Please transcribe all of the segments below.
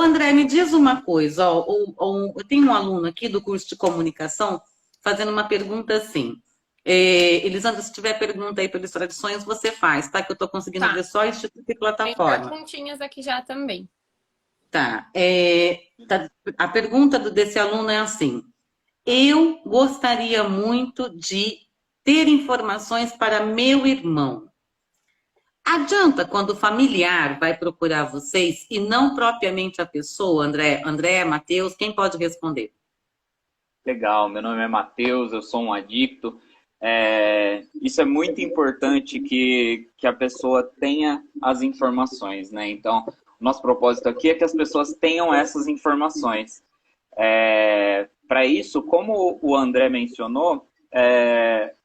André, me diz uma coisa, ó, eu tenho um aluno aqui do curso de comunicação fazendo uma pergunta assim. Elisandra, se tiver pergunta aí pelas tradições, você faz, tá? Que eu estou conseguindo Tá, ver só Instituto e tem plataforma. perguntinhas aqui já também. Tá. A pergunta desse aluno é assim: eu gostaria muito de ter informações para meu irmão. Adianta quando o familiar vai procurar vocês e não propriamente a pessoa, André, Matheus, quem pode responder? Legal, meu nome é Matheus, eu sou um adicto. Isso é muito importante que a pessoa tenha as informações, né? Então, o nosso propósito aqui é que as pessoas tenham essas informações. Para isso, como o André mencionou,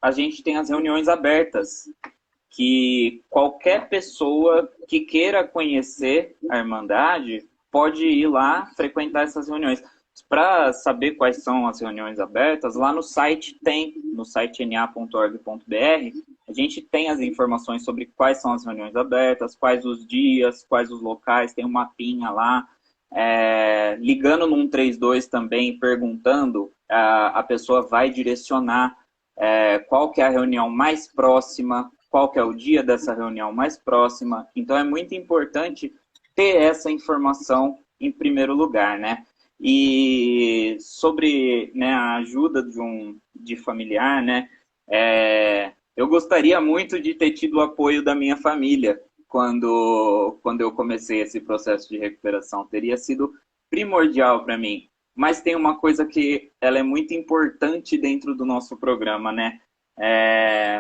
a gente tem as reuniões abertas, que qualquer pessoa que queira conhecer a Irmandade pode ir lá frequentar essas reuniões. Para saber quais são as reuniões abertas, lá no site no site na.org.br, a gente tem as informações sobre quais são as reuniões abertas, quais os dias, quais os locais, tem um mapinha lá. Ligando no 132 também, perguntando, a pessoa vai direcionar qual que é a reunião mais próxima, qual que é o dia dessa reunião mais próxima. Então é muito importante ter essa informação em primeiro lugar, né? E sobre, né, a ajuda de familiar, né? Eu gostaria muito de ter tido o apoio da minha família quando eu comecei esse processo de recuperação. Teria sido primordial para mim. Mas tem uma coisa que ela é muito importante dentro do nosso programa, né?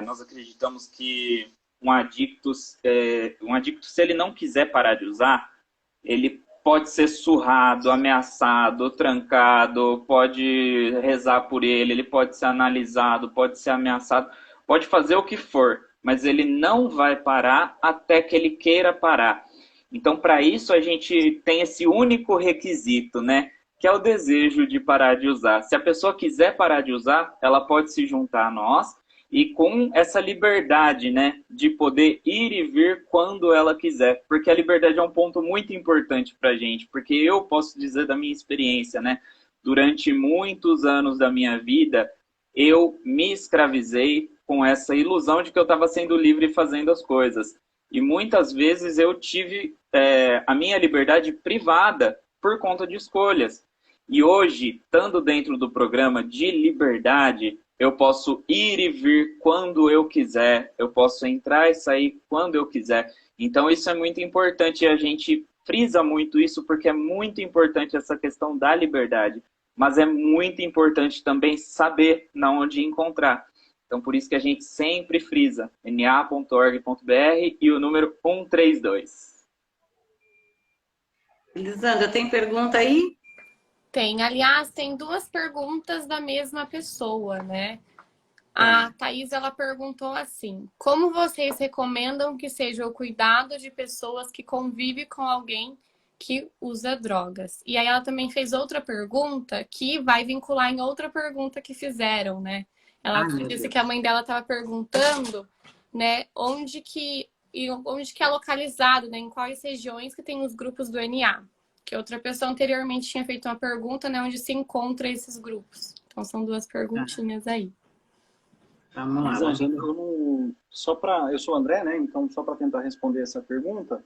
Nós acreditamos que um adicto, se ele não quiser parar de usar, ele pode ser surrado, ameaçado, trancado, pode rezar por ele pode ser analisado, pode ser ameaçado, pode fazer o que for, mas ele não vai parar até que ele queira parar. Então, para isso, a gente tem esse único requisito, né? Que é o desejo de parar de usar. Se a pessoa quiser parar de usar, ela pode se juntar a nós e com essa liberdade, né, de poder ir e vir quando ela quiser, porque a liberdade é um ponto muito importante para a gente, porque eu posso dizer da minha experiência, né, durante muitos anos da minha vida, eu me escravizei com essa ilusão de que eu estava sendo livre fazendo as coisas, e muitas vezes eu tive a minha liberdade privada por conta de escolhas, e hoje, estando dentro do programa de liberdade, eu posso ir e vir quando eu quiser, eu posso entrar e sair quando eu quiser. Então isso é muito importante e a gente frisa muito isso porque é muito importante essa questão da liberdade. Mas é muito importante também saber na onde encontrar. Então por isso que a gente sempre frisa na.org.br e o número 132. Elisandra, tem pergunta aí? Tem, aliás, tem duas perguntas da mesma pessoa, né? A Thaís, ela perguntou assim: como vocês recomendam que seja o cuidado de pessoas que convivem com alguém que usa drogas? E aí ela também fez outra pergunta que vai vincular em outra pergunta que fizeram, né? Ela disse que a mãe dela estava perguntando, né, onde que é localizado, né, em quais regiões que tem os grupos do NA. Que outra pessoa anteriormente tinha feito uma pergunta, né, onde se encontra esses grupos. Então são duas perguntinhas aí. Vamos lá. Elisângela, eu sou o André, né? Então, só para tentar responder essa pergunta,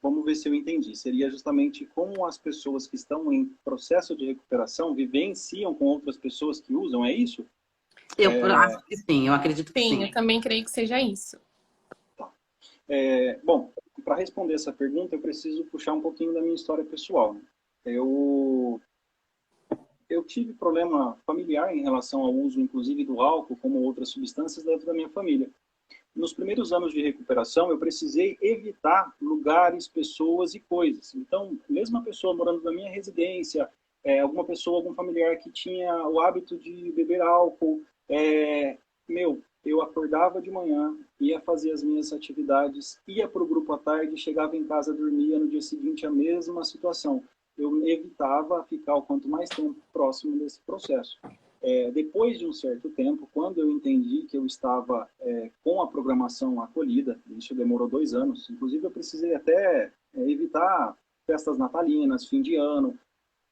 vamos ver se eu entendi. Seria justamente como as pessoas que estão em processo de recuperação vivenciam com outras pessoas que usam, é isso? Eu acho que sim, eu acredito que sim. Sim, eu também creio que seja isso. Tá. Bom, para responder essa pergunta, eu preciso puxar um pouquinho da minha história pessoal. Eu tive problema familiar em relação ao uso, inclusive, do álcool, como outras substâncias, dentro da minha família. Nos primeiros anos de recuperação, eu precisei evitar lugares, pessoas e coisas. Então, mesmo a pessoa morando na minha residência, alguma pessoa, algum familiar que tinha o hábito de beber álcool, eu acordava de manhã, ia fazer as minhas atividades, ia para o grupo à tarde, chegava em casa, dormia, no dia seguinte a mesma situação. Eu evitava ficar o quanto mais tempo próximo desse processo. Depois de um certo tempo, quando eu entendi que eu estava com a programação acolhida, isso demorou 2 anos, inclusive eu precisei até evitar festas natalinas, fim de ano,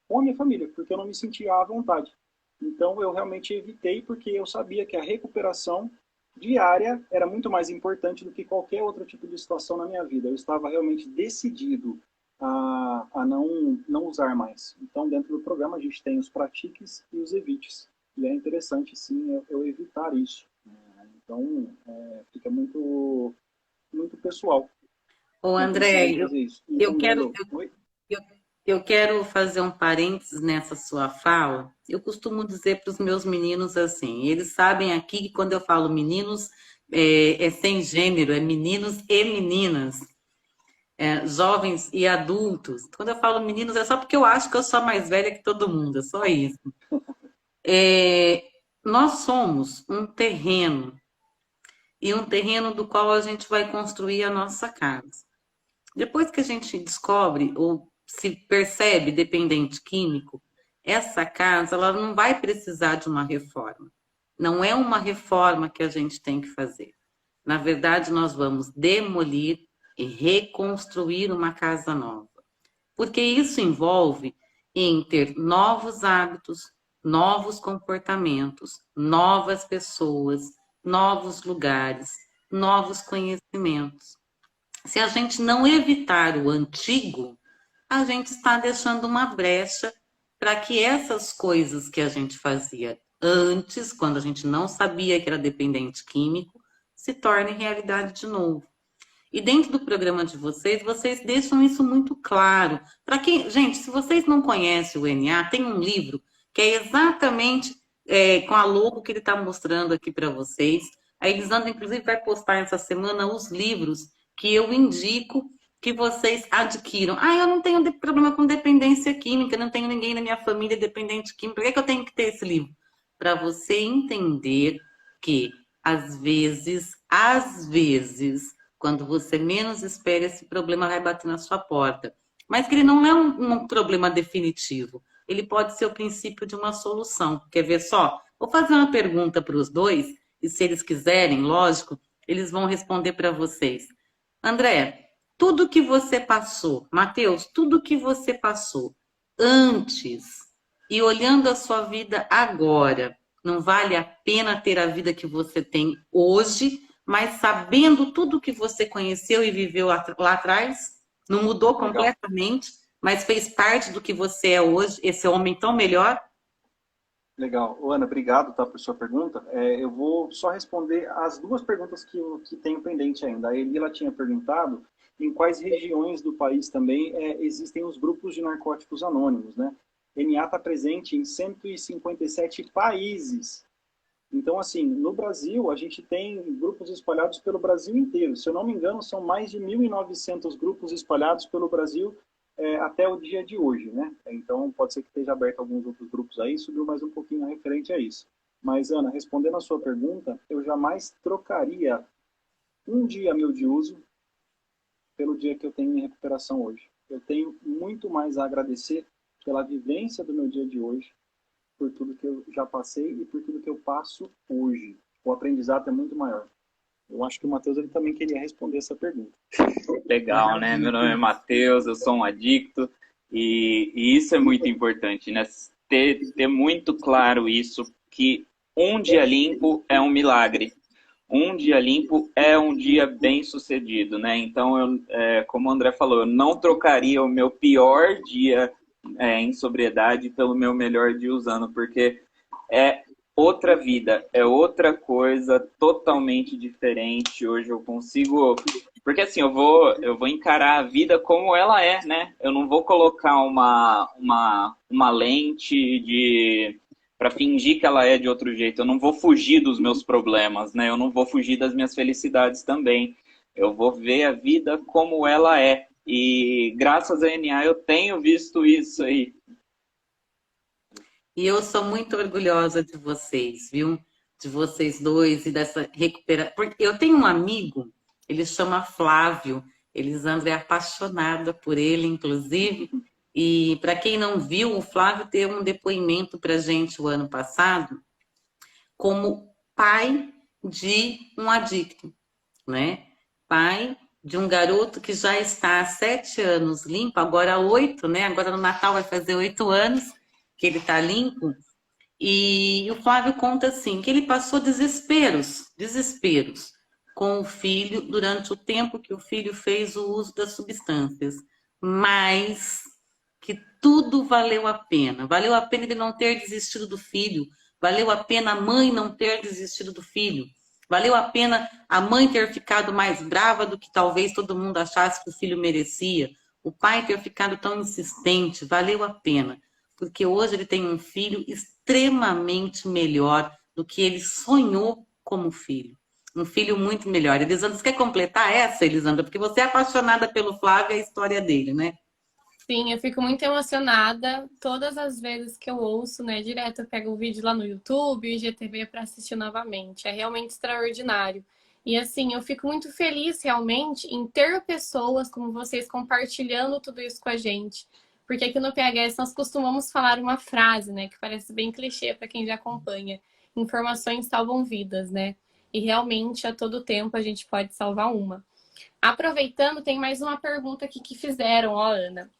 com a minha família, porque eu não me sentia à vontade. Então, eu realmente evitei, porque eu sabia que a recuperação diária era muito mais importante do que qualquer outro tipo de situação na minha vida. Eu estava realmente decidido a não usar mais. Então, dentro do programa, a gente tem os pratiques e os evites. E é interessante, sim, eu evitar isso. Então, fica muito, muito pessoal. Ô, Eu André, precisei fazer isso. E eu quero, respondendo... Oi? eu, eu quero fazer um parênteses nessa sua fala. Eu costumo dizer para os meus meninos assim, eles sabem aqui que quando eu falo meninos, é sem gênero, é meninos e meninas, jovens e adultos. Quando eu falo meninos, é só porque eu acho que eu sou mais velha que todo mundo, é só isso. Nós somos um terreno, e um terreno do qual a gente vai construir a nossa casa. Depois que a gente descobre ou se percebe dependente químico, essa casa ela não vai precisar de uma reforma. Não é uma reforma que a gente tem que fazer. Na verdade, nós vamos demolir e reconstruir uma casa nova. Porque isso envolve em ter novos hábitos, novos comportamentos, novas pessoas, novos lugares, novos conhecimentos. Se a gente não evitar o antigo, a gente está deixando uma brecha para que essas coisas que a gente fazia antes, quando a gente não sabia que era dependente químico, se tornem realidade de novo. E dentro do programa de vocês, vocês deixam isso muito claro. Para quem, gente, se vocês não conhecem o NA, tem um livro que é exatamente com a logo que ele está mostrando aqui para vocês. A Elisandra, inclusive, vai postar essa semana os livros que eu indico que vocês adquiram. Ah, eu não tenho problema com dependência química, não tenho ninguém na minha família dependente química. Por que eu tenho que ter esse livro? Para você entender que, às vezes, quando você menos espera, esse problema vai bater na sua porta. Mas que ele não é um problema definitivo. Ele pode ser o princípio de uma solução. Quer ver só? Vou fazer uma pergunta para os dois, e se eles quiserem, lógico, eles vão responder para vocês. André, tudo que você passou, Matheus, tudo que você passou antes e olhando a sua vida agora, não vale a pena ter a vida que você tem hoje, mas sabendo tudo que você conheceu e viveu lá atrás, não mudou completamente, mas fez parte do que você é hoje, esse homem tão melhor? Legal. Ana, obrigado, tá, por sua pergunta. Eu vou só responder as duas perguntas que tenho pendente ainda. A Eli, ela tinha perguntado em quais regiões do país também existem os grupos de narcóticos anônimos, né? NA está presente em 157 países. Então, assim, no Brasil, a gente tem grupos espalhados pelo Brasil inteiro. Se eu não me engano, são mais de 1.900 grupos espalhados pelo Brasil até o dia de hoje, né? Então, pode ser que esteja aberto alguns outros grupos aí, subiu mais um pouquinho referente a isso. Mas, Ana, respondendo a sua pergunta, eu jamais trocaria um dia meu de uso pelo dia que eu tenho em recuperação hoje. Eu tenho muito mais a agradecer pela vivência do meu dia de hoje, por tudo que eu já passei e por tudo que eu passo hoje. O aprendizado é muito maior. Eu acho que o Matheus ele também queria responder essa pergunta. Legal, né? Meu nome é Matheus, eu sou um adicto e isso é muito importante, né? Ter muito claro isso, que um dia limpo é um milagre. Um dia limpo é um dia bem sucedido, né? Então, como o André falou, eu não trocaria o meu pior dia em sobriedade pelo meu melhor dia usando, porque é outra vida, é outra coisa totalmente diferente. Hoje eu consigo... Porque assim, eu vou encarar a vida como ela é, né? Eu não vou colocar uma lente para fingir que ela é de outro jeito. Eu não vou fugir dos meus problemas, né? Eu não vou fugir das minhas felicidades também. Eu vou ver a vida como ela é. E graças a NA eu tenho visto isso aí. E eu sou muito orgulhosa de vocês, viu? De vocês dois e dessa recuperação. Porque eu tenho um amigo, ele chama Flávio. Elisandra é apaixonada por ele, inclusive. E para quem não viu, o Flávio deu um depoimento para a gente o ano passado como pai de um adicto, né? Pai de um garoto que já está há 7 anos limpo, agora 8, né? Agora no Natal vai fazer 8 anos que ele está limpo. E o Flávio conta assim, que ele passou desesperos com o filho durante o tempo que o filho fez o uso das substâncias, mas que tudo valeu a pena. Valeu a pena ele não ter desistido do filho, valeu a pena a mãe não ter desistido do filho, valeu a pena a mãe ter ficado mais brava do que talvez todo mundo achasse que o filho merecia, o pai ter ficado tão insistente, valeu a pena, porque hoje ele tem um filho extremamente melhor do que ele sonhou como filho. Um filho muito melhor. Elisandra, você quer completar essa, Elisandra? Porque você é apaixonada pelo Flávio e a história dele, né? Sim, eu fico muito emocionada todas as vezes que eu ouço, né? Direto eu pego o vídeo lá no YouTube, o IGTV para assistir novamente. É realmente extraordinário. E assim, eu fico muito feliz realmente em ter pessoas como vocês compartilhando tudo isso com a gente. Porque aqui no PHS nós costumamos falar uma frase, né? Que parece bem clichê para quem já acompanha. Informações salvam vidas, né? E realmente a todo tempo a gente pode salvar uma. Aproveitando, tem mais uma pergunta aqui que fizeram, ó, Ana.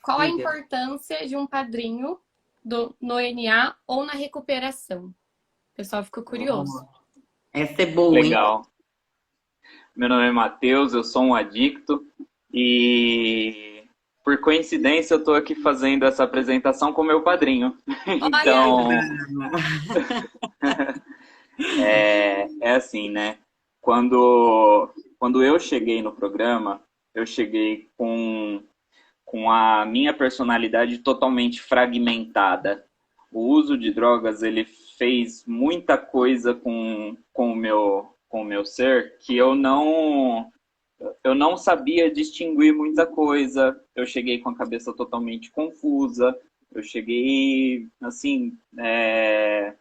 Qual a Diga. importância de um padrinho no NA ou na recuperação? O pessoal ficou curioso. Essa é boa, hein? Legal. Meu nome é Matheus, eu sou um adicto e, por coincidência, eu estou aqui fazendo essa apresentação com meu padrinho. Então, é assim, né? Quando eu cheguei no programa, eu cheguei com a minha personalidade totalmente fragmentada. O uso de drogas, ele fez muita coisa com o meu ser que eu não sabia distinguir muita coisa. Eu cheguei com a cabeça totalmente confusa. Eu cheguei, assim,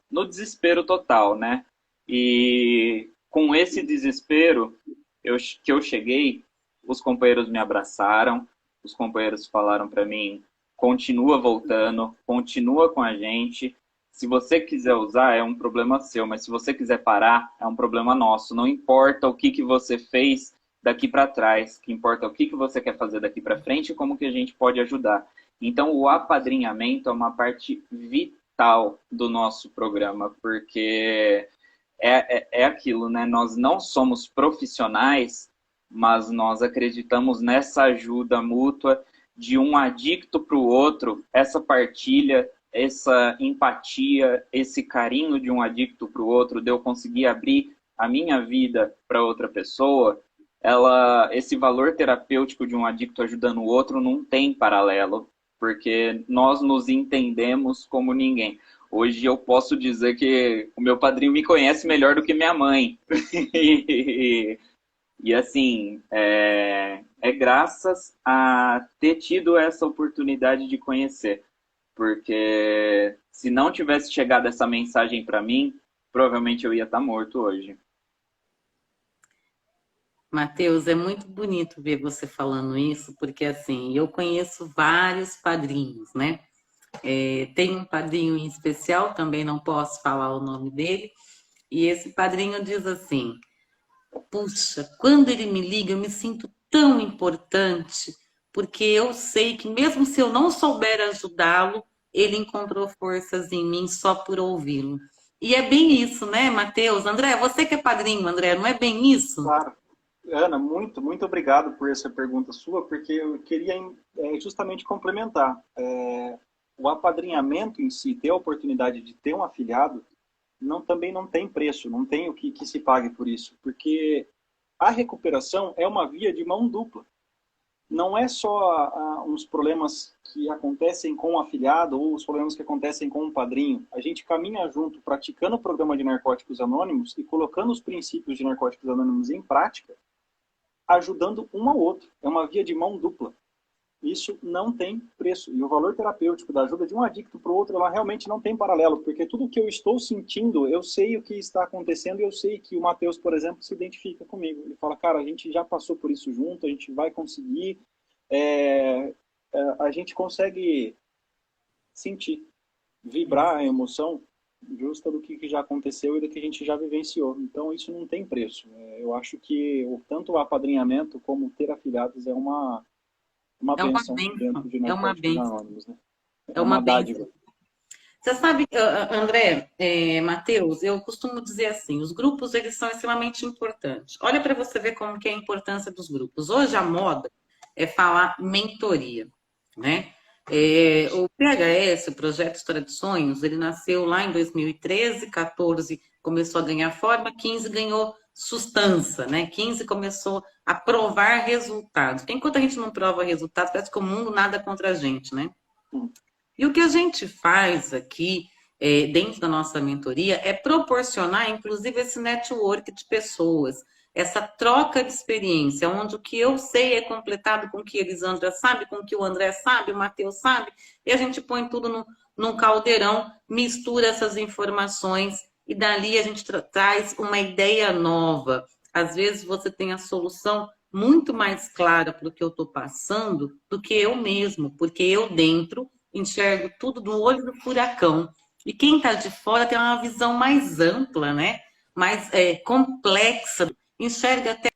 no desespero total, né? E com esse desespero que eu cheguei, os companheiros me abraçaram, os companheiros falaram para mim, continua voltando, continua com a gente. Se você quiser usar, é um problema seu, mas se você quiser parar, é um problema nosso. Não importa o que você fez daqui para trás, o que importa é o que você quer fazer daqui para frente e como que a gente pode ajudar. Então, o apadrinhamento é uma parte vital do nosso programa, porque é aquilo, né? Nós não somos profissionais, mas nós acreditamos nessa ajuda mútua de um adicto para o outro, essa partilha, essa empatia, esse carinho de um adicto para o outro, de eu conseguir abrir a minha vida para outra pessoa, esse valor terapêutico de um adicto ajudando o outro não tem paralelo, porque nós nos entendemos como ninguém. Hoje eu posso dizer que o meu padrinho me conhece melhor do que minha mãe. E assim, é graças a ter tido essa oportunidade de conhecer. Porque se não tivesse chegado essa mensagem para mim, provavelmente eu ia estar morto hoje. Matheus, é muito bonito ver você falando isso, porque assim, eu conheço vários padrinhos, né? Tem um padrinho em especial, também não posso falar o nome dele, e esse padrinho diz assim: puxa, quando ele me liga, eu me sinto tão importante, porque eu sei que mesmo se eu não souber ajudá-lo, ele encontrou forças em mim só por ouvi-lo. E é bem isso, né, Matheus? André, você que é padrinho, André, não é bem isso? Claro. Ana, muito, muito obrigado por essa pergunta sua, porque eu queria justamente complementar. O apadrinhamento em si, ter a oportunidade de ter um afiliado, também não tem preço, não tem o que se pague por isso, porque a recuperação é uma via de mão dupla. Não é só uns problemas que acontecem com o afiliado ou os problemas que acontecem com o padrinho. A gente caminha junto, praticando o programa de Narcóticos Anônimos e colocando os princípios de Narcóticos Anônimos em prática, ajudando um ao outro. É uma via de mão dupla. Isso não tem preço. E o valor terapêutico da ajuda de um adicto para o outro, ela realmente não tem paralelo, porque tudo que eu estou sentindo, eu sei o que está acontecendo e eu sei que o Matheus, por exemplo, se identifica comigo. Ele fala, cara, a gente já passou por isso junto, a gente vai conseguir, a gente consegue sentir, vibrar a emoção justa do que já aconteceu e do que a gente já vivenciou. Então, isso não tem preço. Eu acho que tanto o apadrinhamento como ter afiliados é uma É uma bênção bênção, dentro de é uma Narcóticos bênção, Anônimos, né? é É uma uma bênção. dádiva. Você sabe, André, Matheus, eu costumo dizer assim, os grupos eles são extremamente importantes. Olha para você ver como que é a importância dos grupos. Hoje a moda é falar mentoria, né? O PHS, o Projeto História de Sonhos, ele nasceu lá em 2013, 14 começou a ganhar forma, 15 ganhou sustância, né? 15 começou a provar resultados. Porque enquanto a gente não prova resultados, parece que o mundo nada contra a gente, né? Hum. E o que a gente faz aqui, dentro da nossa mentoria, é proporcionar, inclusive, esse network de pessoas, essa troca de experiência, onde o que eu sei é completado com o que a Elisandra sabe, com o que o André sabe, o Matheus sabe, e a gente põe tudo num caldeirão, mistura essas informações, e dali a gente traz uma ideia nova. Às vezes você tem a solução muito mais clara para o que eu estou passando do que eu mesmo, porque eu dentro enxergo tudo do olho do furacão. E quem está de fora tem uma visão mais ampla, né? Mais complexa, enxerga até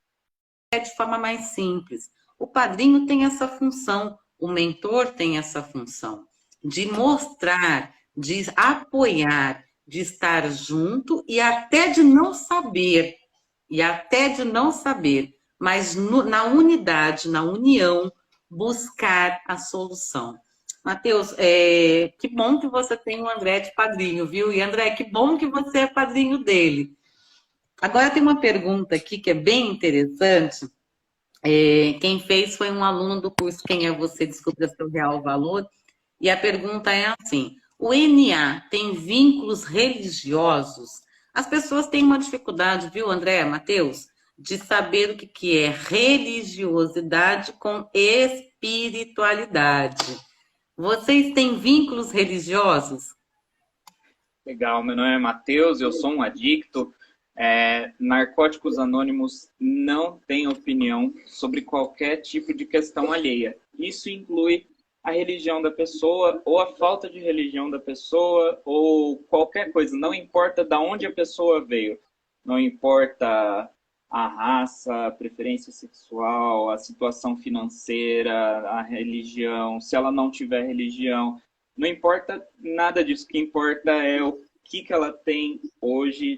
de forma mais simples. O padrinho tem essa função, o mentor tem essa função de mostrar, de apoiar, de estar junto e até de não saber, mas na unidade, na união, buscar a solução. Matheus, que bom que você tem o André de padrinho, viu? E André, que bom que você é padrinho dele. Agora tem uma pergunta aqui que é bem interessante. Quem fez foi um aluno do curso Quem é Você? Descubra Seu Real Valor. E a pergunta é assim: o NA tem vínculos religiosos? As pessoas têm uma dificuldade, viu, André, Matheus, de saber o que é religiosidade com espiritualidade. Vocês têm vínculos religiosos? Legal, meu nome é Matheus, eu sou um adicto. Narcóticos Anônimos não tem opinião sobre qualquer tipo de questão alheia. Isso inclui a religião da pessoa ou a falta de religião da pessoa ou qualquer coisa. Não importa de onde a pessoa veio. Não importa a raça, a preferência sexual, a situação financeira, a religião, se ela não tiver religião. Não importa nada disso. O que importa é o que ela tem hoje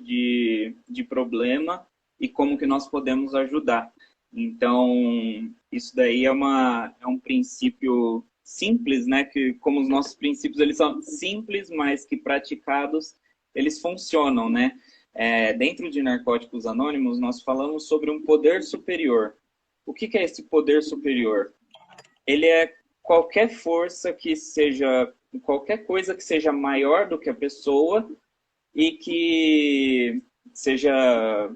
de problema e como que nós podemos ajudar. Então, isso daí é um princípio simples, né? Que como os nossos princípios eles são simples, mas que praticados eles funcionam, né? Dentro de Narcóticos Anônimos, nós falamos sobre um poder superior. O que é esse poder superior? Ele é qualquer força que seja, qualquer coisa que seja maior do que a pessoa e que seja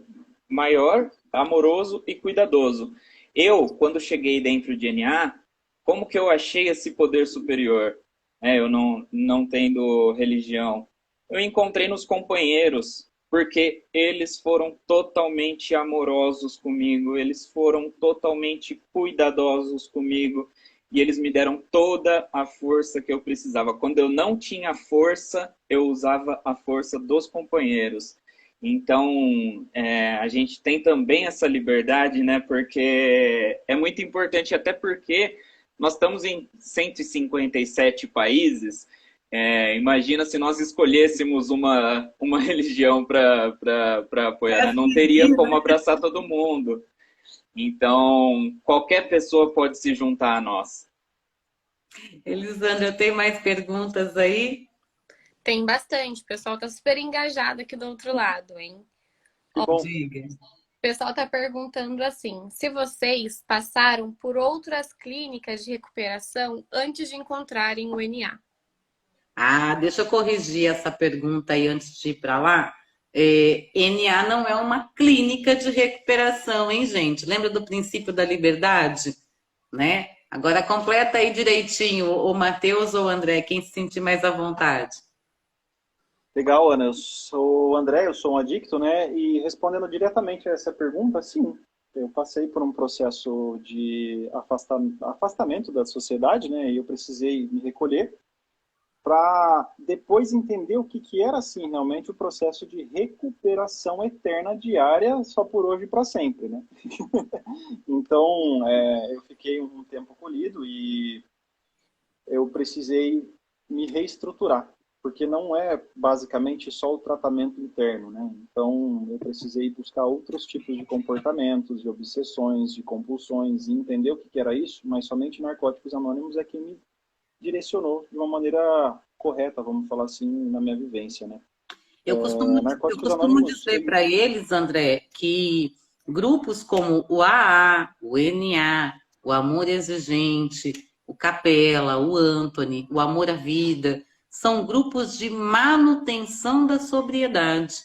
maior, amoroso e cuidadoso. Eu, quando cheguei dentro de NA, como que eu achei esse poder superior? Eu não tendo religião. Eu encontrei nos companheiros, porque eles foram totalmente amorosos comigo, eles foram totalmente cuidadosos comigo, e eles me deram toda a força que eu precisava. Quando eu não tinha força, eu usava a força dos companheiros. Então, a gente tem também essa liberdade, né? Porque é muito importante, até porque nós estamos em 157 países. Imagina se nós escolhêssemos uma religião para apoiar, né? Não teria como abraçar todo mundo. Então, qualquer pessoa pode se juntar a nós. Elisandra, tem mais perguntas aí? Tem bastante. O pessoal tá super engajado aqui do outro lado, hein? Que bom. Diga. O pessoal tá perguntando assim: se vocês passaram por outras clínicas de recuperação antes de encontrarem o NA? Deixa eu corrigir essa pergunta aí antes de ir para lá. NA não é uma clínica de recuperação, hein, gente? Lembra do princípio da liberdade? Né? Agora completa aí direitinho, o Matheus ou o André, quem se sentir mais à vontade. Legal, Ana. Eu sou o André, eu sou um adicto, né? E respondendo diretamente a essa pergunta, sim. Eu passei por um processo de afastamento da sociedade, né? E eu precisei me recolher. para depois entender o que era, assim, realmente o processo de recuperação eterna diária, só por hoje e para sempre, né? Então, eu fiquei um tempo colhido e eu precisei me reestruturar, porque não é basicamente só o tratamento interno, né? Então, eu precisei buscar outros tipos de comportamentos, de obsessões, de compulsões, e entender o que era isso, mas somente Narcóticos Anônimos é quem me direcionou de uma maneira correta, vamos falar assim, na minha vivência, né? Eu Narcóticos costumo Anônimos, dizer para eles, André, que grupos como o AA, o NA, o Amor Exigente, o Capela, o Anthony, o Amor à Vida, são grupos de manutenção da sobriedade,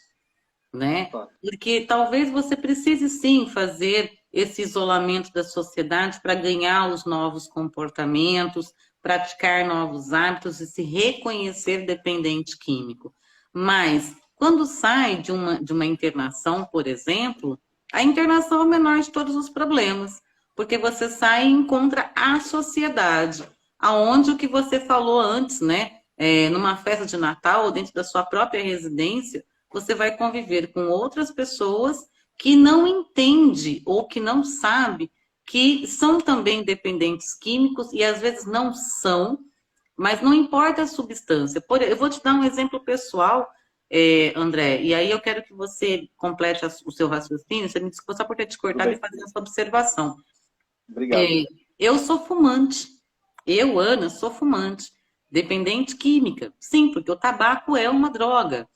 né? Porque talvez você precise sim fazer esse isolamento da sociedade para ganhar os novos comportamentos, praticar novos hábitos e se reconhecer dependente químico. Mas quando sai de uma internação, por exemplo, a internação é o menor de todos os problemas, porque você sai e encontra a sociedade, aonde o que você falou antes, né? Numa festa de Natal ou dentro da sua própria residência, você vai conviver com outras pessoas que não entende ou que não sabe que são também dependentes químicos e às vezes não são, mas não importa a substância. Eu vou te dar um exemplo pessoal, André, e aí eu quero que você complete o seu raciocínio. Você me desculpa só por ter te cortado e fazer essa observação. Obrigado. Eu sou fumante. Eu, Ana, sou fumante. Dependente química. Sim, porque o tabaco é uma droga.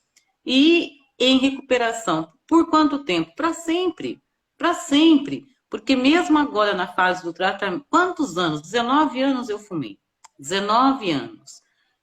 E em recuperação, por quanto tempo? Para sempre. Para sempre. Porque mesmo agora na fase do tratamento, quantos anos? 19 anos eu fumei. 19 anos.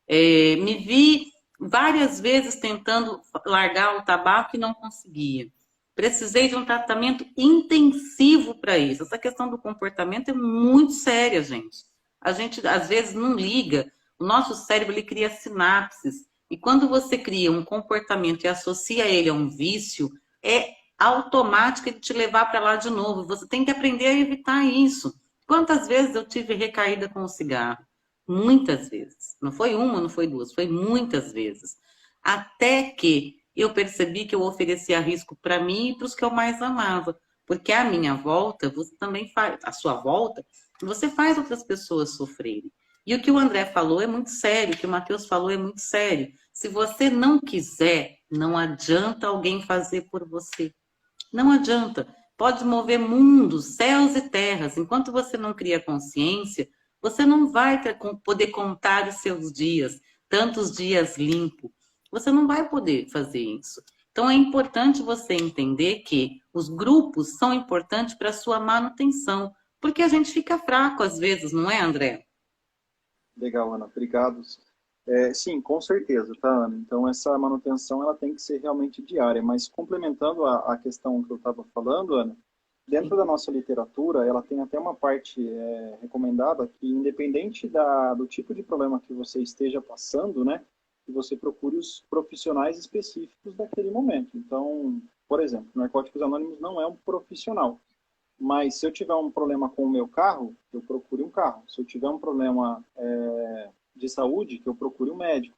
Me vi várias vezes tentando largar o tabaco e não conseguia. Precisei de um tratamento intensivo para isso. Essa questão do comportamento é muito séria, gente. A gente, às vezes, não liga. O nosso cérebro, ele cria sinapses. E quando você cria um comportamento e associa ele a um vício, é automático ele te levar para lá de novo. Você tem que aprender a evitar isso. Quantas vezes eu tive recaída com o cigarro? Muitas vezes. Não foi uma, não foi duas, foi muitas vezes. Até que eu percebi que eu oferecia risco para mim e para os que eu mais amava. Porque à minha volta, você também faz, à sua volta, você faz outras pessoas sofrerem. E o que o André falou é muito sério, o que o Matheus falou é muito sério. Se você não quiser, não adianta alguém fazer por você. Não adianta. Pode mover mundos, céus e terras. Enquanto você não cria consciência, você não vai poder contar os seus dias, tantos dias limpo. Você não vai poder fazer isso. Então é importante você entender que os grupos são importantes para a sua manutenção, porque a gente fica fraco às vezes, não é, André? Legal, Ana. Obrigado. Sim, com certeza, tá, Ana? Então, essa manutenção ela tem que ser realmente diária. Mas, complementando a questão que eu estava falando, Ana, dentro da nossa literatura, ela tem até uma parte recomendada que, independente do tipo de problema que você esteja passando, né, que você procure os profissionais específicos daquele momento. Então, por exemplo, Narcóticos Anônimos não é um profissional. Mas se eu tiver um problema com o meu carro, eu procure um carro. Se eu tiver um problema de saúde, que eu procure um médico.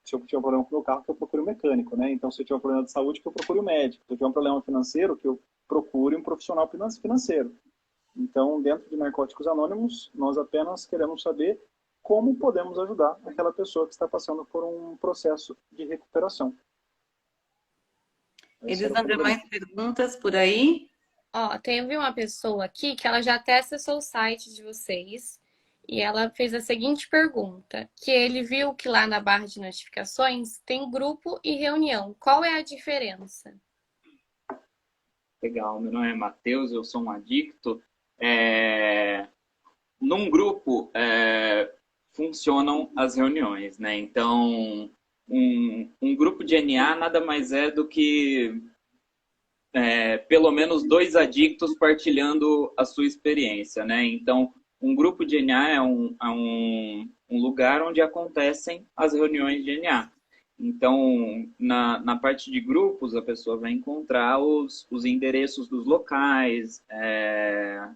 Se eu tiver um problema com o meu carro, que eu procure um mecânico, né? Então, se eu tiver um problema de saúde, que eu procure um médico. Se eu tiver um problema financeiro, que eu procure um profissional financeiro. Então, dentro de Narcóticos Anônimos, nós apenas queremos saber como podemos ajudar aquela pessoa que está passando por um processo de recuperação. Elisandra, mais perguntas por aí? Ó, teve uma pessoa aqui que ela já até acessou o site de vocês e ela fez a seguinte pergunta, que ele viu que lá na barra de notificações tem grupo e reunião. Qual é a diferença? Legal, meu nome é Matheus, eu sou um adicto. Num grupo funcionam as reuniões, né? Então, um grupo de NA nada mais é do que pelo menos 2 adictos partilhando a sua experiência, né? Então, um grupo de NA é um lugar onde acontecem as reuniões de NA. Então, na parte de grupos, a pessoa vai encontrar os endereços dos locais,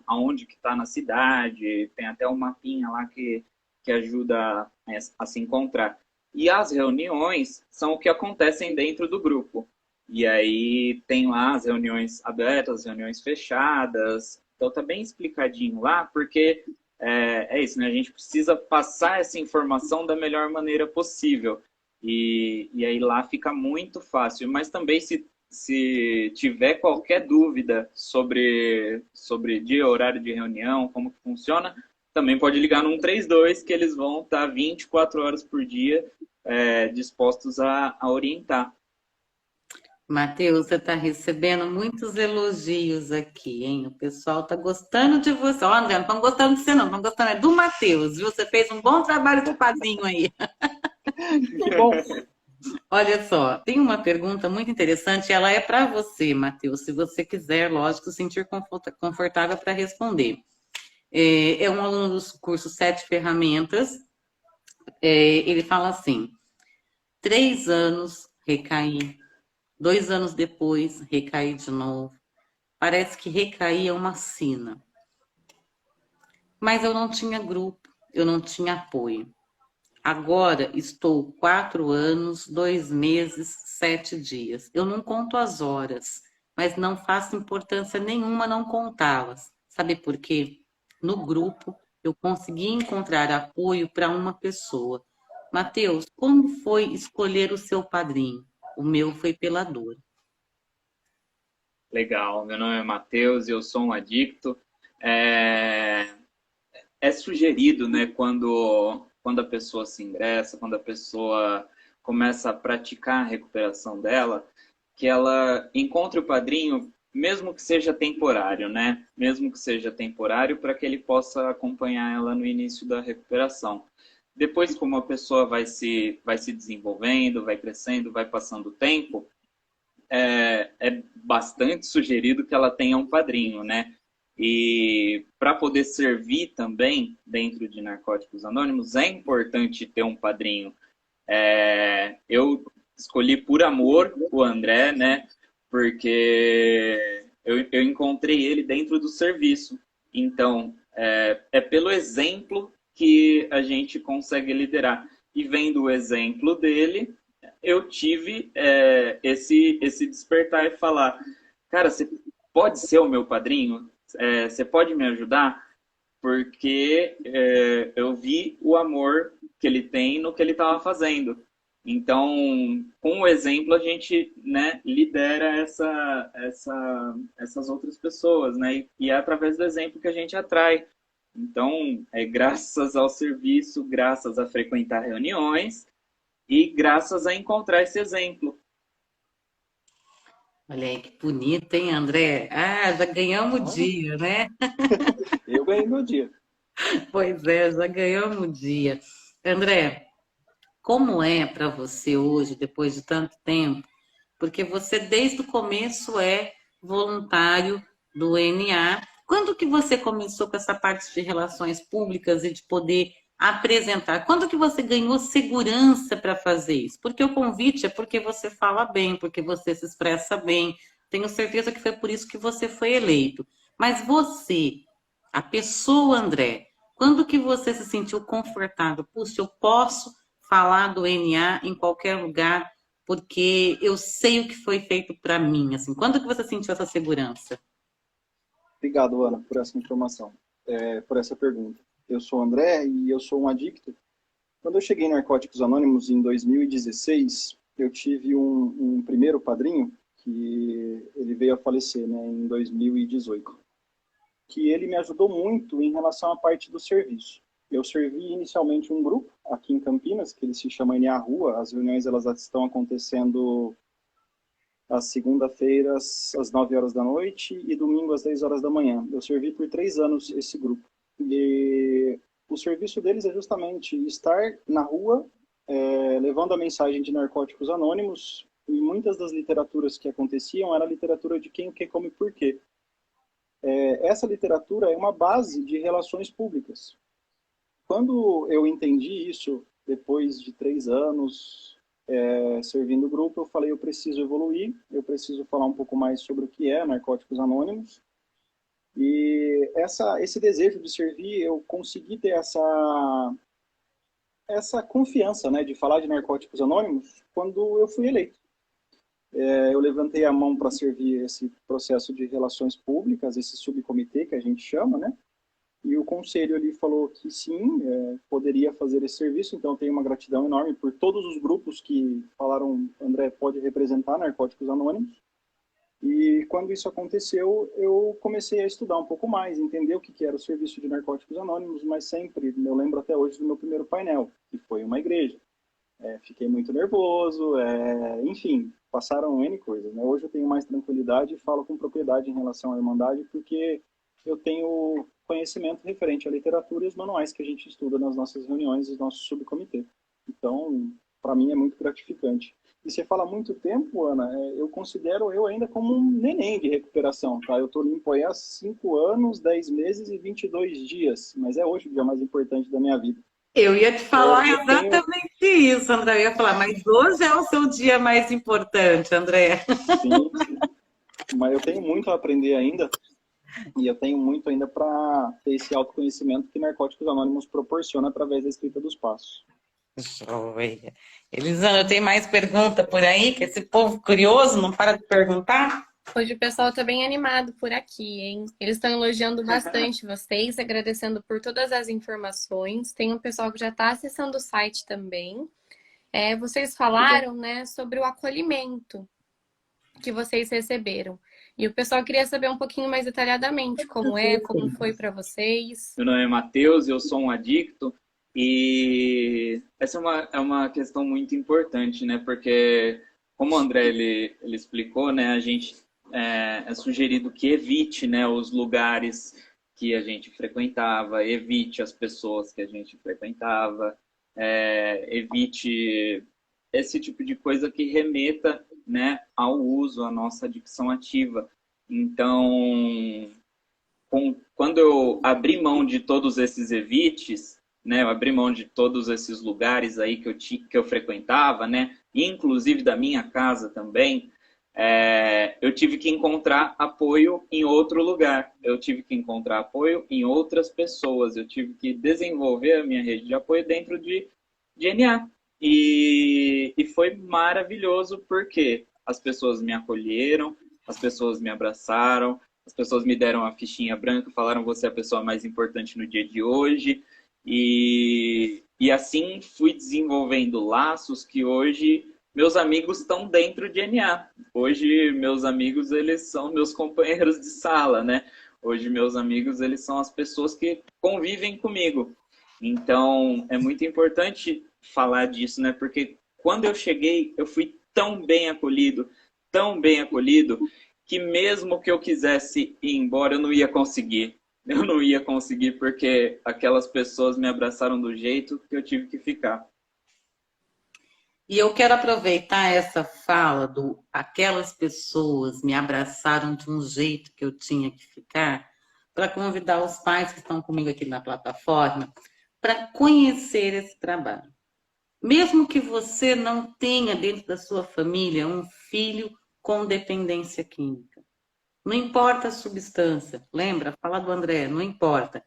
aonde que está na cidade, tem até um mapinha lá que que ajuda a se encontrar. E as reuniões são o que acontecem dentro do grupo. E aí tem lá as reuniões abertas, as reuniões fechadas. Então tá bem explicadinho lá, porque é isso, né? A gente precisa passar essa informação da melhor maneira possível. E aí lá fica muito fácil. Mas também se tiver qualquer dúvida sobre dia, horário de reunião, como que funciona, também pode ligar no 132, que eles vão estar 24 horas por dia dispostos a orientar. Matheus, você está recebendo muitos elogios aqui, hein? O pessoal está gostando de você. Ó, André, não estão gostando de você, não. Estão gostando é do Matheus, viu? Você fez um bom trabalho de padrinho aí. Que bom. Olha só, tem uma pergunta muito interessante. Ela é para você, Matheus, se você quiser, lógico, se sentir confortável para responder. É um aluno do curso 7 Ferramentas. Ele fala assim: 3 anos, recaí. 2 anos depois, recaí de novo. Parece que recair é uma sina. Mas eu não tinha grupo, eu não tinha apoio. Agora estou 4 anos, 2 meses, 7 dias. Eu não conto as horas, mas não faço importância nenhuma não contá-las. Sabe por quê? No grupo, eu consegui encontrar apoio para uma pessoa. Matheus, como foi escolher o seu padrinho? O meu foi pela dor. Legal, meu nome é Matheus, eu sou um adicto. É sugerido, né, quando a pessoa se ingressa, quando a pessoa começa a praticar a recuperação dela, que ela encontre o padrinho, mesmo que seja temporário, né? Mesmo que seja temporário, para que ele possa acompanhar ela no início da recuperação. Depois, como a pessoa vai se desenvolvendo, vai crescendo, vai passando o tempo, é bastante sugerido que ela tenha um padrinho, né? E para poder servir também dentro de Narcóticos Anônimos, é importante ter um padrinho. Eu escolhi por amor o André, né? Porque eu encontrei ele dentro do serviço. Então, é pelo exemplo que a gente consegue liderar. E vendo o exemplo dele, eu tive esse despertar e falar: cara, você pode ser o meu padrinho? Você pode me ajudar? Porque eu vi o amor que ele tem no que ele estava fazendo. Então, com o exemplo, a gente, né, lidera essas outras pessoas, né? E é através do exemplo que a gente atrai. Então, graças ao serviço, graças a frequentar reuniões e graças a encontrar esse exemplo. Olha aí, que bonito, hein, André? Ah, já ganhamos o dia, né? Eu ganhei meu dia. Pois é, já ganhamos o dia. André, como é para você hoje, depois de tanto tempo? Porque você, desde o começo, é voluntário do NA. Quando que você começou com essa parte de relações públicas e de poder apresentar? Quando que você ganhou segurança para fazer isso? Porque o convite é porque você fala bem, porque você se expressa bem. Tenho certeza que foi por isso que você foi eleito. Mas você, a pessoa André, quando que você se sentiu confortável? Puxa, eu posso falar do NA em qualquer lugar, porque eu sei o que foi feito para mim. Assim, quando que você sentiu essa segurança? Obrigado, Ana, por essa informação, por essa pergunta. Eu sou o André e eu sou um adicto. Quando eu cheguei em Narcóticos Anônimos em 2016, eu tive um primeiro padrinho, que ele veio a falecer, né, em 2018, que ele me ajudou muito em relação à parte do serviço. Eu servi inicialmente um grupo aqui em Campinas, que ele se chama NA Rua. As reuniões elas estão acontecendo às segunda-feiras às 9 horas da noite e domingo às 10 horas da manhã. Eu servi por 3 anos esse grupo. E o serviço deles é justamente estar na rua, levando a mensagem de Narcóticos Anônimos. E muitas das literaturas que aconteciam era a literatura de quem, o que, como e por quê. Essa literatura é uma base de relações públicas. Quando eu entendi isso, depois de 3 anos servindo o grupo, eu falei, eu preciso evoluir, eu preciso falar um pouco mais sobre o que é Narcóticos Anônimos. E esse desejo de servir, eu consegui ter essa confiança, né, de falar de Narcóticos Anônimos quando eu fui eleito. Eu levantei a mão para servir esse processo de relações públicas, esse subcomitê que a gente chama, né? E o conselho ali falou que sim, poderia fazer esse serviço, então eu tenho uma gratidão enorme por todos os grupos que falaram, André, pode representar Narcóticos Anônimos. E quando isso aconteceu, eu comecei a estudar um pouco mais, entender o que era o serviço de Narcóticos Anônimos, mas sempre, eu lembro até hoje do meu primeiro painel, que foi uma igreja. Fiquei muito nervoso, enfim, passaram N coisas, né? Hoje eu tenho mais tranquilidade e falo com propriedade em relação à Irmandade, porque eu tenho conhecimento referente à literatura e os manuais que a gente estuda nas nossas reuniões e nosso subcomitê. Então, para mim é muito gratificante. E você fala muito tempo, Ana, eu considero eu ainda como um neném de recuperação, tá? Eu estou limpo aí há 5 anos, 10 meses e 22 dias, mas é hoje o dia mais importante da minha vida. Eu ia te falar Eu tenho... exatamente isso, André. Eu ia falar, mas hoje é o seu dia mais importante, André. Sim, mas eu tenho muito a aprender ainda e eu tenho muito ainda para ter esse autoconhecimento que Narcóticos Anônimos proporciona através da escrita dos passos. Joia. Elisandra, tem mais pergunta por aí? Que esse povo curioso não para de perguntar? Hoje o pessoal tá bem animado por aqui, hein? Eles estão elogiando bastante vocês, agradecendo por todas as informações. Tem um pessoal que já está acessando o site também. Vocês falaram, né, sobre o acolhimento que vocês receberam. E o pessoal queria saber um pouquinho mais detalhadamente como foi para vocês. Meu nome é Matheus, eu sou um adicto. E essa é uma questão muito importante, né? Porque, como o André ele explicou, né? A gente é sugerido que evite, né, os lugares que a gente frequentava, evite as pessoas que a gente frequentava, evite esse tipo de coisa que remeta, né, ao uso, à nossa adicção ativa. Então, quando eu abri mão de todos esses evites, né, eu abri mão de todos esses lugares aí que eu frequentava, né, inclusive da minha casa também, eu tive que encontrar apoio em outro lugar, eu tive que encontrar apoio em outras pessoas, eu tive que desenvolver a minha rede de apoio dentro de NA. E foi maravilhoso porque as pessoas me acolheram, as pessoas me abraçaram, as pessoas me deram a fichinha branca, falaram você é a pessoa mais importante no dia de hoje. E assim fui desenvolvendo laços que hoje meus amigos estão dentro de NA. Hoje meus amigos, eles são meus companheiros de sala, né? Hoje meus amigos, eles são as pessoas que convivem comigo. Então, é muito importante falar disso, né? Porque quando eu cheguei, eu fui tão bem acolhido, que mesmo que eu quisesse ir embora, eu não ia conseguir. Eu não ia conseguir porque aquelas pessoas me abraçaram do jeito que eu tive que ficar. E eu quero aproveitar essa fala do aquelas pessoas me abraçaram de um jeito que eu tinha que ficar, para convidar os pais que estão comigo aqui na plataforma para conhecer esse trabalho. Mesmo que você não tenha dentro da sua família um filho com dependência química. Não importa a substância, lembra? Fala do André, não importa.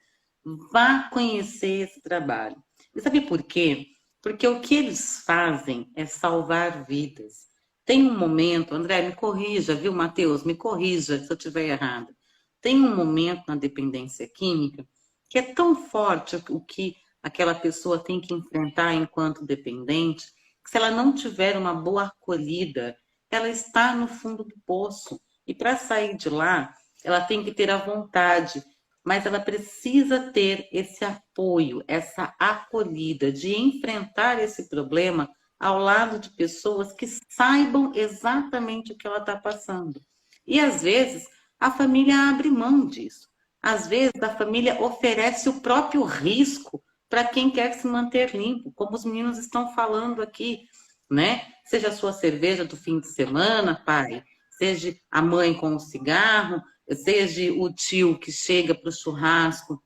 Vá conhecer esse trabalho. E sabe por quê? Porque o que eles fazem é salvar vidas. Tem um momento, André, me corrija, viu, Matheus? Me corrija se eu estiver errado. Tem um momento na dependência química que é tão forte o que aquela pessoa tem que enfrentar enquanto dependente, que se ela não tiver uma boa acolhida, ela está no fundo do poço. E para sair de lá, ela tem que ter a vontade, mas ela precisa ter esse apoio, essa acolhida de enfrentar esse problema ao lado de pessoas que saibam exatamente o que ela está passando. E às vezes a família abre mão disso. Às vezes a família oferece o próprio risco para quem quer se manter limpo, como os meninos estão falando aqui, né? Seja a sua cerveja do fim de semana, pai, seja a mãe com o cigarro, seja o tio que chega para o churrasco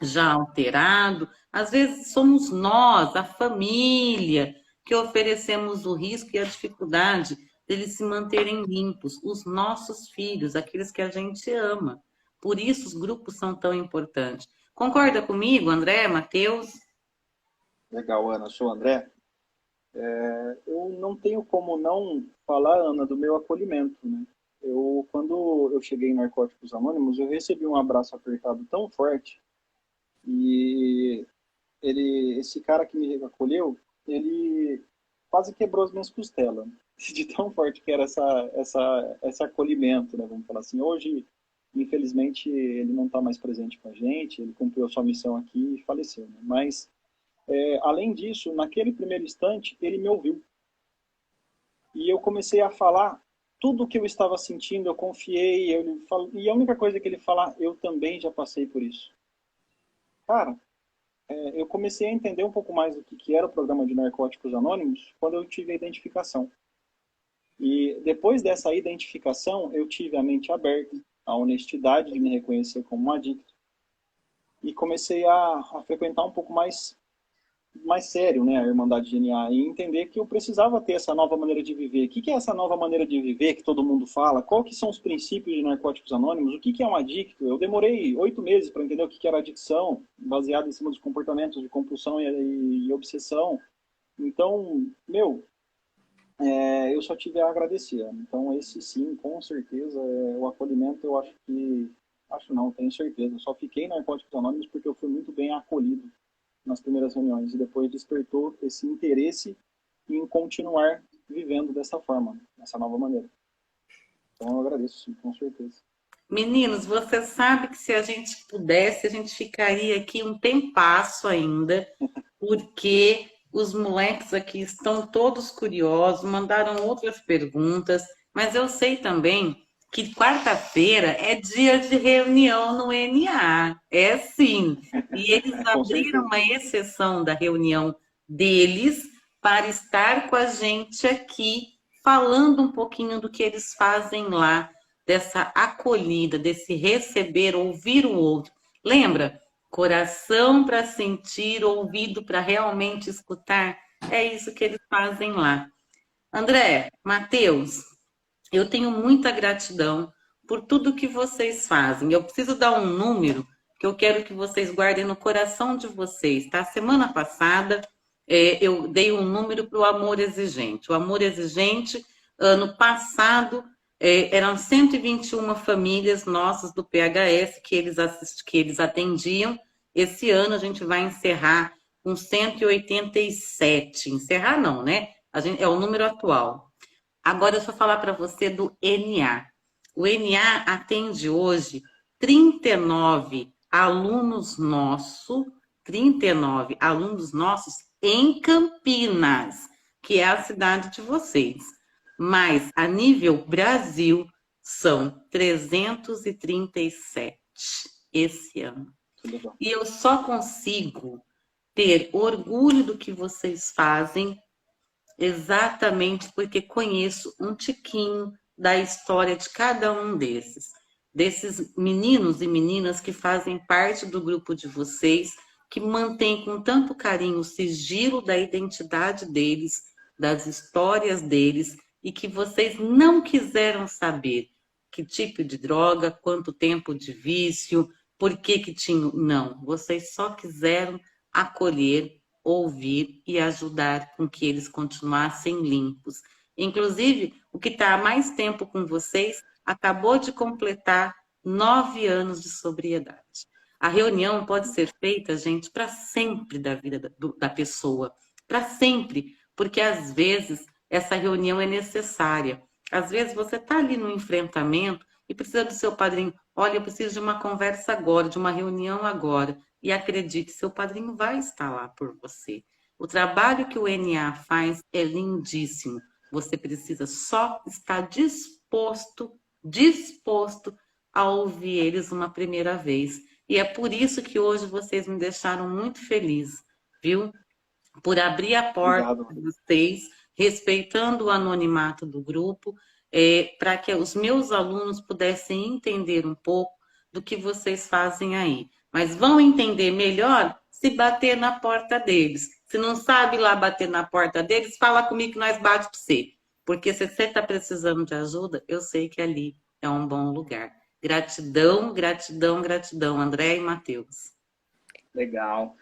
já alterado. Às vezes somos nós, a família, que oferecemos o risco e a dificuldade deles se manterem limpos, os nossos filhos, aqueles que a gente ama. Por isso os grupos são tão importantes. Concorda comigo, André, Matheus? Legal, Ana. Sou o André. Eu não tenho como não falar, Ana, do meu acolhimento, né? Quando eu cheguei em Narcóticos Anônimos, eu recebi um abraço apertado tão forte e esse cara que me acolheu, ele quase quebrou as minhas costelas, de tão forte que era esse acolhimento, né? Vamos falar assim. Hoje, infelizmente, ele não está mais presente com a gente, ele cumpriu a sua missão aqui e faleceu, né? Mas além disso, naquele primeiro instante, ele me ouviu. E eu comecei a falar tudo o que eu estava sentindo, eu confiei, e a única coisa que ele fala, eu também já passei por isso. Cara, eu comecei a entender um pouco mais do que era o programa de Narcóticos Anônimos quando eu tive a identificação. E depois dessa identificação, eu tive a mente aberta, a honestidade de me reconhecer como um adicto, e comecei a frequentar um pouco mais sério, né, a Irmandade DNA, e entender que eu precisava ter essa nova maneira de viver. O que é essa nova maneira de viver que todo mundo fala? Qual que são os princípios de Narcóticos Anônimos? O que é um adicto? Eu demorei 8 meses para entender o que era adicção, baseado em cima dos comportamentos de compulsão e obsessão. Então, eu só tive a agradecer. Então, esse sim, com certeza, o acolhimento, eu acho que... Acho não, tenho certeza. Eu só fiquei em Narcóticos Anônimos porque eu fui muito bem acolhido nas primeiras reuniões, e depois despertou esse interesse em continuar vivendo dessa forma, dessa nova maneira. Então eu agradeço, sim, com certeza. Meninos, você sabe que se a gente pudesse, a gente ficaria aqui um tempasso ainda, porque os moleques aqui estão todos curiosos, mandaram outras perguntas, mas eu sei também que quarta-feira é dia de reunião no NA. É sim. E eles Com abriram certeza. uma exceção da reunião deles para estar com a gente aqui, falando um pouquinho do que eles fazem lá, dessa acolhida, desse receber, ouvir o outro. Lembra? Coração para sentir, ouvido para realmente escutar. É isso que eles fazem lá. André, Matheus, eu tenho muita gratidão por tudo que vocês fazem. Eu preciso dar um número que eu quero que vocês guardem no coração de vocês, tá? Semana passada, eu dei um número para o Amor Exigente. O Amor Exigente, ano passado, eram 121 famílias nossas do PHS que eles atendiam. Esse ano a gente vai encerrar com 187. Encerrar não, né? É o número atual. Agora eu vou falar para você do NA. O NA atende hoje 39 alunos nossos, 39 alunos nossos em Campinas, que é a cidade de vocês. Mas a nível Brasil são 337 esse ano. E eu só consigo ter orgulho do que vocês fazem exatamente porque conheço um tiquinho da história de cada um desses meninos e meninas que fazem parte do grupo de vocês, que mantêm com tanto carinho o sigilo da identidade deles, das histórias deles, e que vocês não quiseram saber que tipo de droga, quanto tempo de vício, por que tinham. Não, vocês só quiseram acolher, ouvir e ajudar com que eles continuassem limpos. Inclusive, o que está há mais tempo com vocês acabou de completar 9 anos de sobriedade. A reunião pode ser feita, gente, para sempre da vida da pessoa, para sempre, porque às vezes essa reunião é necessária. Às vezes você está ali no enfrentamento e precisa do seu padrinho. Olha, eu preciso de uma conversa agora, de uma reunião agora. E acredite, seu padrinho vai estar lá por você. O trabalho que o NA faz é lindíssimo. Você precisa só estar disposto a ouvir eles uma primeira vez. E é por isso que hoje vocês me deixaram muito feliz, viu? Por abrir a porta para vocês, respeitando o anonimato do grupo, para que os meus alunos pudessem entender um pouco do que vocês fazem aí. Mas vão entender melhor se bater na porta deles. Se não sabe lá bater na porta deles, fala comigo que nós bate para você. Porque se você está precisando de ajuda, eu sei que ali é um bom lugar. Gratidão, gratidão, gratidão, André e Matheus. Legal.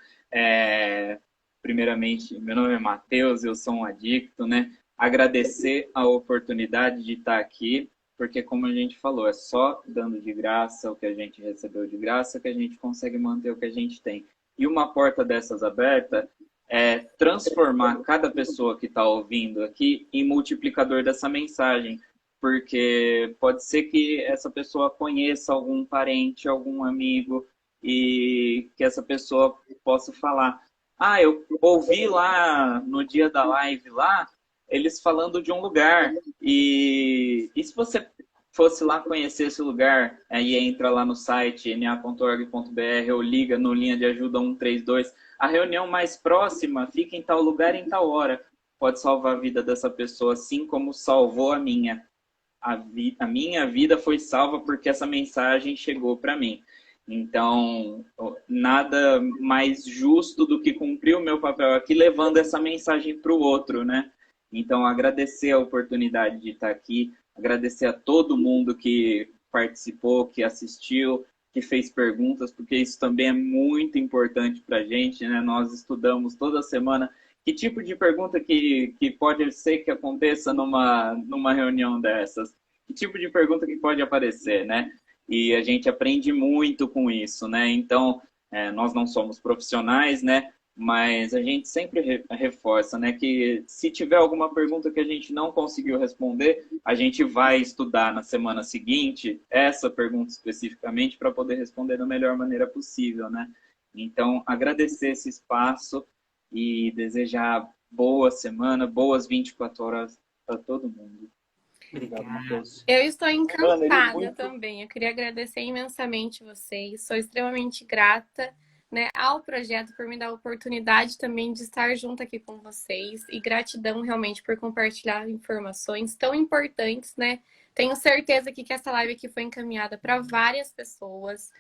primeiramente, meu nome é Matheus, eu sou um adicto, né? Agradecer a oportunidade de estar aqui, porque como a gente falou, é só dando de graça o que a gente recebeu de graça que a gente consegue manter o que a gente tem. E uma porta dessas aberta é transformar cada pessoa que está ouvindo aqui em multiplicador dessa mensagem, porque pode ser que essa pessoa conheça algum parente, algum amigo, e que essa pessoa possa falar: ah, eu ouvi lá no dia da live lá, eles falando de um lugar, e se você fosse lá conhecer esse lugar, aí entra lá no site na.org.br ou liga no linha de ajuda 132, a reunião mais próxima fica em tal lugar em tal hora. Pode salvar a vida dessa pessoa, assim como salvou a minha. A minha vida foi salva porque essa mensagem chegou para mim. Então, nada mais justo do que cumprir o meu papel aqui, levando essa mensagem para o outro, né? Então, agradecer a oportunidade de estar aqui, agradecer a todo mundo que participou, que assistiu, que fez perguntas, porque isso também é muito importante para a gente, né? Nós estudamos toda semana que tipo de pergunta que pode ser que aconteça numa reunião dessas, que tipo de pergunta que pode aparecer, né? E a gente aprende muito com isso, né? Então, nós não somos profissionais, né? Mas a gente sempre reforça, né? Que se tiver alguma pergunta que a gente não conseguiu responder, a gente vai estudar na semana seguinte essa pergunta especificamente para poder responder da melhor maneira possível, né? Então, agradecer esse espaço e desejar boa semana, boas 24 horas para todo mundo. Obrigado, Matheus. Eu estou encantada muito... também. Eu queria agradecer imensamente vocês. Sou extremamente grata, né, ao projeto por me dar a oportunidade também de estar junto aqui com vocês. E gratidão realmente por compartilhar informações tão importantes, né? Tenho certeza que essa live aqui foi encaminhada para várias pessoas.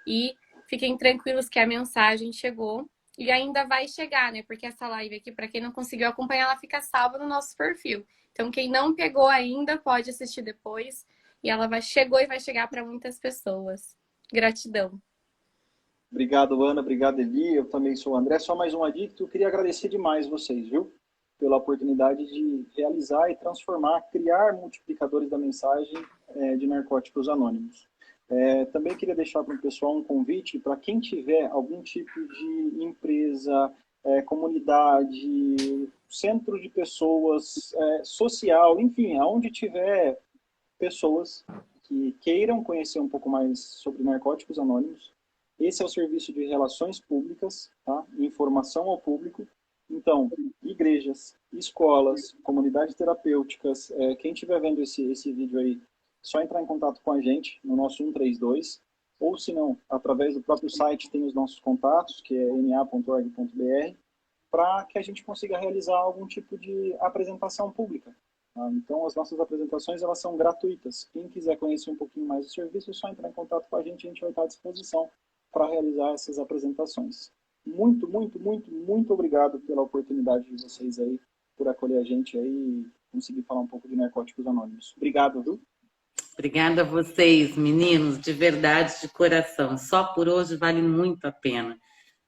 E fiquem tranquilos que a mensagem chegou. E ainda vai chegar, né? Porque essa live aqui, para quem não conseguiu acompanhar, ela fica salva no nosso perfil. Então, quem não pegou ainda, pode assistir depois. E ela chegou e vai chegar para muitas pessoas. Gratidão. Obrigado, Ana. Obrigado, Eli. Eu também sou o André. Só mais um adicto. Eu queria agradecer demais vocês, viu? Pela oportunidade de realizar e transformar, criar multiplicadores da mensagem de Narcóticos Anônimos. Também queria deixar para o pessoal um convite para quem tiver algum tipo de empresa, comunidade, centro de pessoas, social, enfim, aonde tiver pessoas que queiram conhecer um pouco mais sobre Narcóticos Anônimos. Esse é o serviço de relações públicas, tá? Informação ao público. Então, igrejas, escolas, comunidades terapêuticas, quem estiver vendo esse vídeo aí, só entrar em contato com a gente no nosso 132, ou se não, através do próprio site tem os nossos contatos, que é na.org.br, para que a gente consiga realizar algum tipo de apresentação pública. Tá? Então, as nossas apresentações elas são gratuitas. Quem quiser conhecer um pouquinho mais do serviço, é só entrar em contato com a gente vai estar à disposição para realizar essas apresentações. Muito, muito, muito, muito obrigado pela oportunidade de vocês aí, por acolher a gente aí e conseguir falar um pouco de Narcóticos Anônimos. Obrigado, viu? Obrigada a vocês, meninos, de verdade, de coração. Só por hoje vale muito a pena.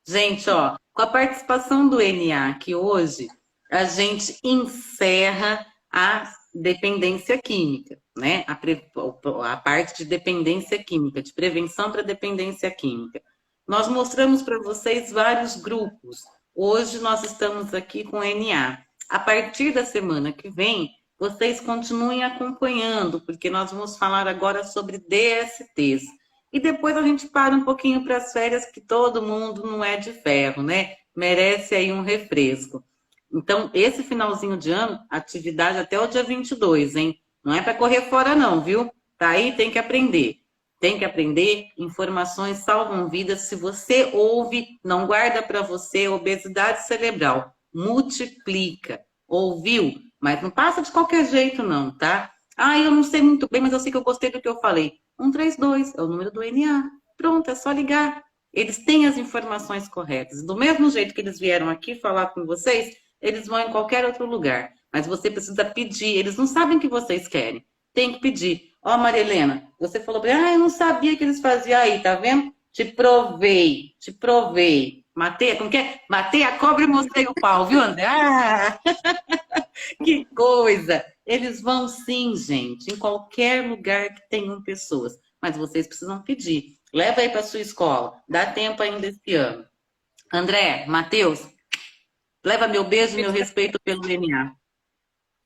Gente, ó, com a participação do NA aqui hoje, a gente encerra a dependência química, né? A parte de dependência química, de prevenção para dependência química. Nós mostramos para vocês vários grupos. Hoje nós estamos aqui com o NA. A partir da semana que vem, vocês continuem acompanhando, porque nós vamos falar agora sobre DSTs. E depois a gente para um pouquinho para as férias, que todo mundo não é de ferro, né? Merece aí um refresco. Então, esse finalzinho de ano, atividade até o dia 22, hein? Não é para correr fora não, viu? Tá aí, tem que aprender. Tem que aprender, informações salvam vidas. Se você ouve, não guarda para você, obesidade cerebral, multiplica. Ouviu? Mas não passa de qualquer jeito não, tá? Ah, eu não sei muito bem, mas eu sei que eu gostei do que eu falei. 132 é o número do NA. Pronto, é só ligar. Eles têm as informações corretas. Do mesmo jeito que eles vieram aqui falar com vocês, eles vão em qualquer outro lugar. Mas você precisa pedir. Eles não sabem o que vocês querem. Tem que pedir. Ó, Maria Helena, você falou, eu não sabia que eles faziam aí, tá vendo? Te provei. Matei, como que é? Matei a cobra e mostrei o pau, viu, André? Ah, que coisa! Eles vão sim, gente, em qualquer lugar que tenham pessoas. Mas vocês precisam pedir. Leva aí para sua escola. Dá tempo ainda esse ano. André, Matheus, leva meu beijo e meu respeito pelo DNA.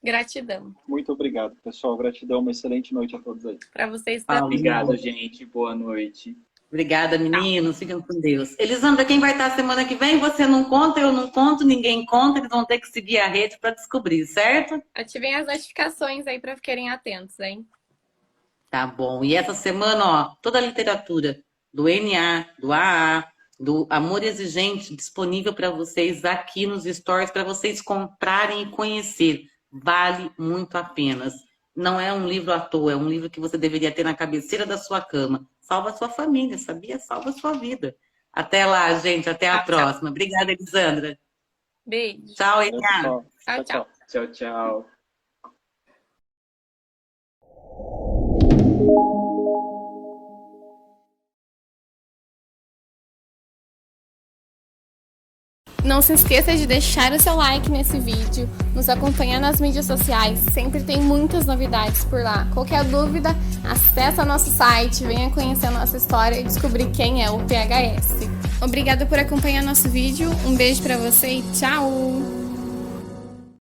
Gratidão. Muito obrigado, pessoal. Gratidão, uma excelente noite a todos aí. Para vocês Paulo, também. Obrigado, gente. Boa noite. Obrigada, meninos. Fiquem com Deus. Elisandra, quem vai estar semana que vem? Você não conta, eu não conto, ninguém conta. Eles vão ter que seguir a rede para descobrir, certo? Ativem as notificações aí para ficarem atentos, hein? Tá bom. E essa semana, ó, toda a literatura do NA, do AA, do Amor Exigente, disponível para vocês aqui nos stories, para vocês comprarem e conhecer. Vale muito a pena. Não é um livro à toa, é um livro que você deveria ter na cabeceira da sua cama. Salva a sua família, sabia? Salva a sua vida. Até lá, gente. Até a próxima. Obrigada, Elisandra. Beijo. Tchau, Eliana. Tchau, tchau. Tchau, tchau. Não se esqueça de deixar o seu like nesse vídeo, nos acompanhar nas mídias sociais, sempre tem muitas novidades por lá. Qualquer dúvida, acesse nosso site, venha conhecer a nossa história e descobrir quem é o PHS. Obrigada por acompanhar nosso vídeo, um beijo pra você e tchau!